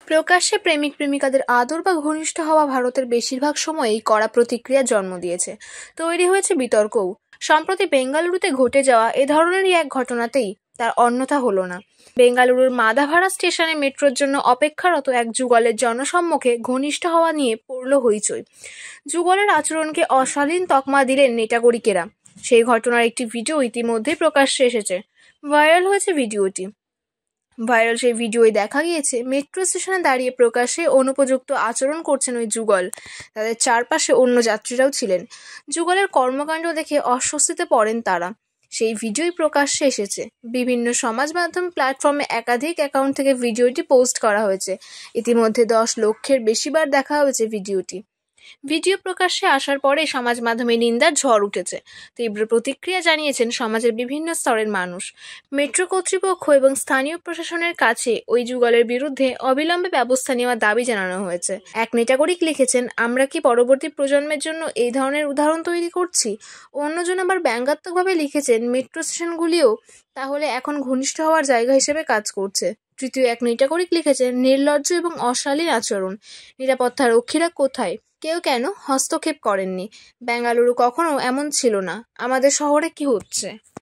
প্রকাশ্যে প্রেমিক প্রেমিকাদের আদর বা ঘনিষ্ঠ হওয়া ভারতের বেশিরভাগ সময়েই কড়া প্রতিক্রিয়ার জন্ম দিয়েছে। তৈরি হয়েছে বিতর্কও। সম্প্রতি বেঙ্গালুরুতে ঘটে যাওয়া এ ধরনেরই এক ঘটনাতেই তার অন্যথা হলো না। বেঙ্গালুরুর মাদাভাড়া স্টেশনে মেট্রোর জন্য অপেক্ষারত এক যুগলের জনসম্মুখে ঘনিষ্ঠ হওয়া নিয়ে পড়ল হইচই। যুগলের আচরণকে অশালীন তকমা দিলেন নেটাগরিকেরা। সেই ঘটনার একটি ভিডিও ইতিমধ্যেই প্রকাশ্যে এসেছে। ভাইরাল হয়েছে ভিডিওটি। সেই ভিডিওয় দেখা গিয়েছে মেট্রো স্টেশনে দাঁড়িয়ে প্রকাশ্যে অনুপযুক্ত আচরণ করছেন ওই যুগল। তাদের চারপাশে অন্য যাত্রীরাও ছিলেন। যুগলের কর্মকাণ্ড দেখে অস্বস্তিতে পড়েন তারা। সেই ভিডিওই প্রকাশ্যে এসেছে। বিভিন্ন সমাজ মাধ্যম প্ল্যাটফর্মে একাধিক অ্যাকাউন্ট থেকে ভিডিওটি পোস্ট করা হয়েছে। ইতিমধ্যে 10 লক্ষের বেশিবার দেখা হয়েছে ভিডিওটি। ভিডিও প্রকাশ্যে আসার পরে সমাজ মাধ্যমে নিন্দার ঝড় উঠেছে। তীব্র প্রতিক্রিয়া জানিয়েছেন সমাজের বিভিন্ন স্তরের মানুষ। মেট্রো কর্তৃপক্ষ এবং স্থানীয় প্রশাসনের কাছে ওই যুগলের বিরুদ্ধে অবিলম্বে ব্যবস্থা নেওয়ার দাবি জানানো হয়েছে। এক নেটাগরিক লিখেছেন, আমরা কি পরবর্তী প্রজন্মের জন্য এই ধরনের উদাহরণ তৈরি করছি? অন্যজন আবার ব্যঙ্গাত্মকভাবে লিখেছেন, মেট্রো স্টেশনগুলিও তাহলে এখন ঘনিষ্ঠ হওয়ার জায়গা হিসেবে কাজ করছে। তৃতীয় এক নেটাগরিক লিখেছেন, নির্লজ্জ এবং অশালীন আচরণ। নিরাপত্তা রক্ষীরা কোথায়? কেউ কেন হস্তক্ষেপ করেননি? বেঙ্গালুরু কখনো এমন ছিল না। আমাদের শহরে কি হচ্ছে?